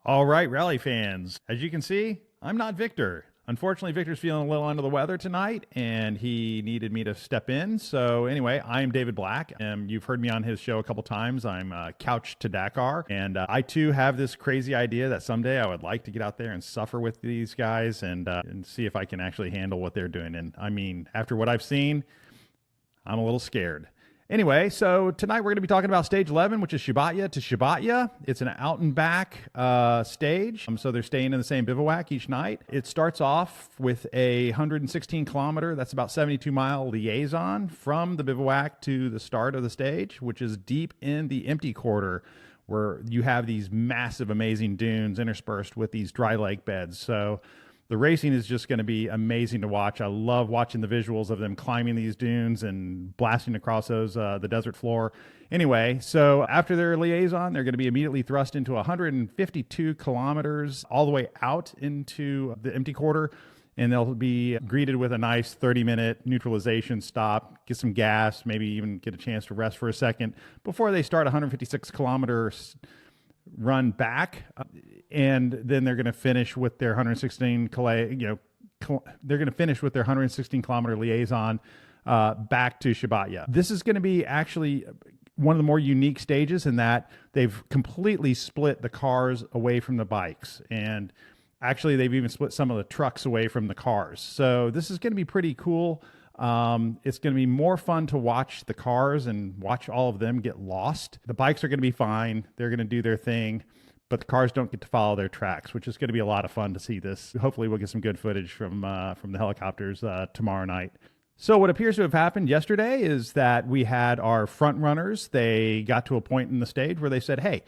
All right, rally fans. As you can see, I'm not Victor. Unfortunately, Victor's feeling a little under the weather tonight, and he needed me to step in. So anyway, I'm David Black, and you've heard me on his show a couple times. I'm Couch to Dakar, and I too have this crazy idea that someday I would like to get out there and suffer with these guys and see if I can actually handle what they're doing. And I mean, after what I've seen, I'm a little scared. Anyway, so tonight we're going to be talking about stage 11, which is Shibatya to Shibatya. It's an out and back stage, so they're staying in the same bivouac each night. It starts off with a 116 kilometer, that's about 72-mile liaison from the bivouac to the start of the stage, which is deep in the empty quarter, where you have these massive, amazing dunes interspersed with these dry lake beds. So the racing is just going to be amazing to watch. I love watching the visuals of them climbing these dunes and blasting across those the desert floor. Anyway, so after their liaison, they're going to be immediately thrust into 152 kilometers all the way out into the empty quarter, and they'll be greeted with a nice 30-minute neutralization stop, get some gas, maybe even get a chance to rest for a second before they start 156 kilometers run back, and then they're going to finish with their 116 kilometer liaison back to Shibatya. This is going to be actually one of the more unique stages in that they've completely split the cars away from the bikes, and actually they've even split some of the trucks away from the cars. So this is going to be pretty cool. It's going to be more fun to watch the cars and watch all of them get lost. The bikes are going to be fine. They're going to do their thing, but the cars don't get to follow their tracks, which is going to be a lot of fun to see this. Hopefully we'll get some good footage from the helicopters tomorrow night. So what appears to have happened yesterday is that we had our front runners. They got to a point in the stage where they said, hey,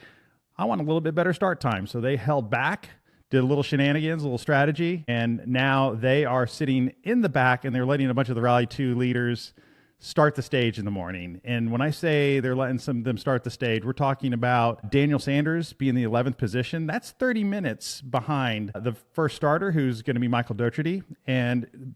I want a little bit better start time. So they held back, did a little shenanigans, a little strategy, and now they are sitting in the back and they're letting a bunch of the Rally 2 leaders start the stage in the morning. And when I say they're letting some of them start the stage, we're talking about Daniel Sanders being the 11th position. That's 30 minutes behind the first starter, who's going to be Michael Dottredi.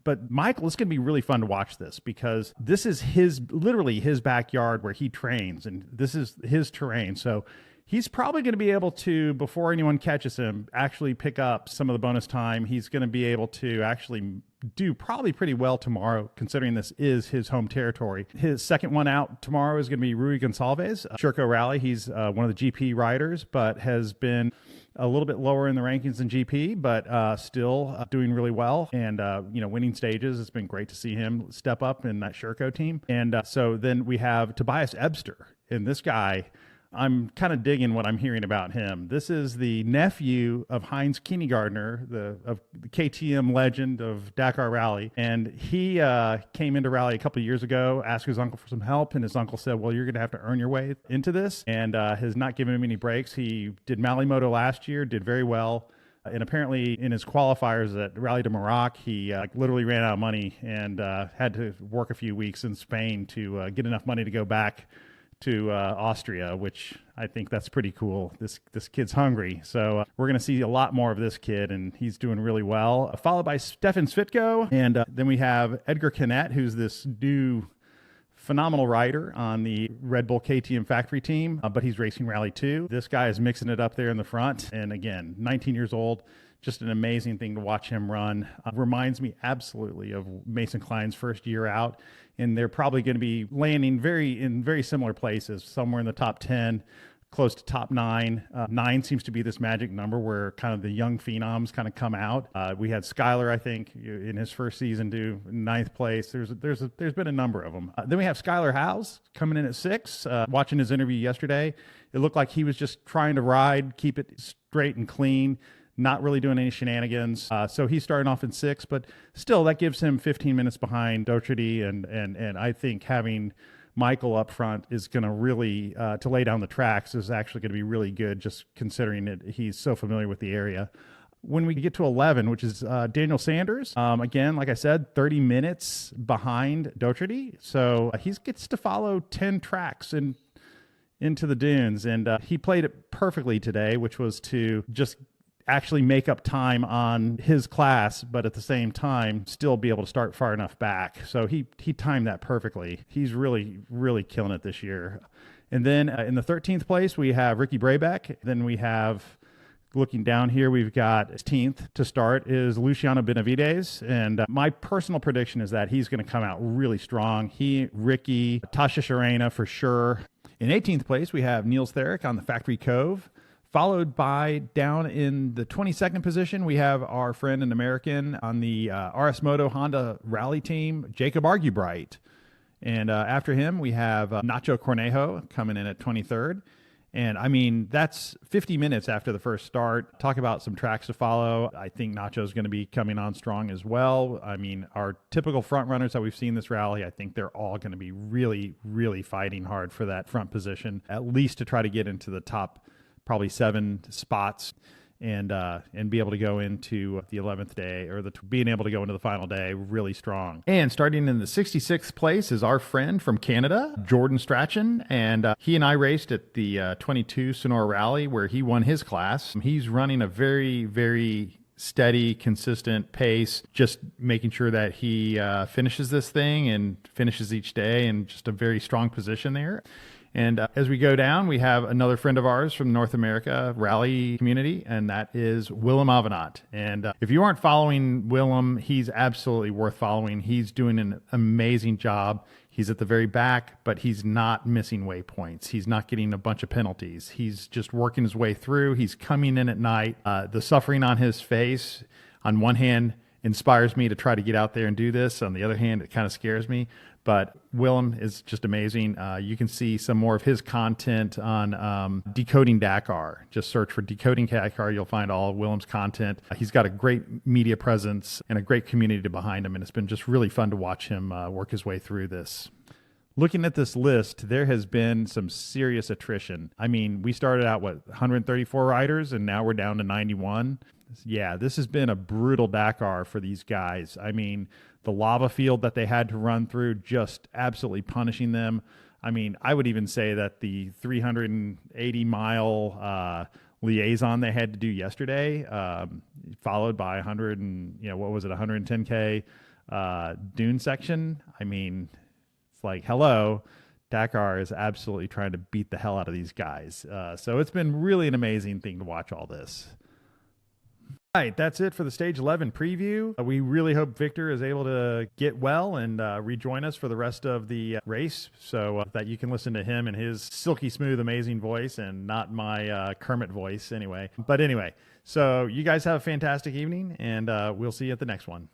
But Michael, it's going to be really fun to watch this because this is literally his backyard where he trains, and this is his terrain. So he's probably going to be able to, before anyone catches him, actually pick up some of the bonus time. He's going to be able to actually do probably pretty well tomorrow, considering this is his home territory. His second one out tomorrow is going to be Rui Gonçalves, Sherco Rally. He's one of the GP riders, but has been a little bit lower in the rankings than GP, but still doing really well and, winning stages. It's been great to see him step up in that Sherco team. And so then we have Tobias Ebster, and this guy, I'm kind of digging what I'm hearing about him. This is the nephew of Heinz Kindergartner, the KTM legend of Dakar Rally. And he came into Rally a couple of years ago, asked his uncle for some help, and his uncle said, well, you're going to have to earn your way into this, and has not given him any breaks. He did Malimoto last year, did very well. And apparently in his qualifiers at Rally de Morocco, he literally ran out of money and had to work a few weeks in Spain to get enough money to go back to Austria, which I think that's pretty cool. This kid's hungry. So we're going to see a lot more of this kid, and he's doing really well. Followed by Stefan Svitko, and then we have Edgar Kinnett, who's this new phenomenal rider on the Red Bull KTM factory team, but he's racing Rally 2. This guy is mixing it up there in the front, and again, 19 years old. Just an amazing thing to watch him run. Reminds me absolutely of Mason Klein's first year out, and they're probably going to be landing in very similar places, somewhere in the top 10, close to top 9. 9 seems to be this magic number where kind of the young phenoms kind of come out. We had Skyler, I think, in his first season do 9th place. There's been a number of them. Then we have Skyler Howes coming in at 6. Watching his interview yesterday, it looked like he was just trying to ride, keep it straight and clean, not really doing any shenanigans. So he's starting off in 6, but still that gives him 15 minutes behind Dottredi, and I think having Michael up front is going to really, to lay down the tracks, is actually going to be really good, just considering that he's so familiar with the area. When we get to 11, which is Daniel Sanders, again, like I said, 30 minutes behind Dottredi. So he gets to follow 10 tracks into the dunes, and he played it perfectly today, which was to just actually make up time on his class, but at the same time still be able to start far enough back. So he timed that perfectly. He's really, really killing it this year. And then in the 13th place, we have Ricky Brabeck. Then we have Looking down here, we've got 18th to start is Luciano Benavides. And my personal prediction is that he's going to come out really strong. He, Ricky, Tasha Sharena for sure. In 18th place, we have Niels Therick on the Factory Cove. Followed by, down in the 22nd position, we have our friend and American on the RS Moto Honda Rally team, Jacob Argubright. And after him, we have Nacho Cornejo coming in at 23rd. And I mean, that's 50 minutes after the first start. Talk about some tracks to follow. I think Nacho's going to be coming on strong as well. I mean, our typical front runners that we've seen this rally, I think they're all going to be really, really fighting hard for that front position, at least to try to get into the top probably 7 spots and be able to go into the 11th day, or being able to go into the final day really strong. And starting in the 66th place is our friend from Canada, Jordan Strachan, and he and I raced at the 22 Sonora Rally where he won his class. He's running a very, very steady, consistent pace, just making sure that he finishes this thing and finishes each day in just a very strong position there. And as we go down, we have another friend of ours from North America rally community, and that is Willem Avanat. And if you aren't following Willem, he's absolutely worth following. He's doing an amazing job. He's at the very back, but he's not missing waypoints. He's not getting a bunch of penalties. He's just working his way through. He's coming in at night. The suffering on his face, on one hand, inspires me to try to get out there and do this. On the other hand, it kind of scares me. But Willem is just amazing. You can see some more of his content on Decoding Dakar. Just search for Decoding Dakar. You'll find all of Willem's content. He's got a great media presence and a great community behind him, and it's been just really fun to watch him work his way through this. Looking at this list, there has been some serious attrition. I mean, we started out, 134 riders, and now we're down to 91. Yeah, this has been a brutal Dakar for these guys. I mean, the lava field that they had to run through, just absolutely punishing them. I mean, I would even say that the 380-mile liaison they had to do yesterday, followed by 110K dune section. I mean, it's like, hello, Dakar is absolutely trying to beat the hell out of these guys. So it's been really an amazing thing to watch all this. All right, that's it for the Stage 11 preview. We really hope Victor is able to get well and rejoin us for the rest of the race, so that you can listen to him and his silky smooth, amazing voice, and not my Kermit voice anyway. But anyway, so you guys have a fantastic evening, and we'll see you at the next one.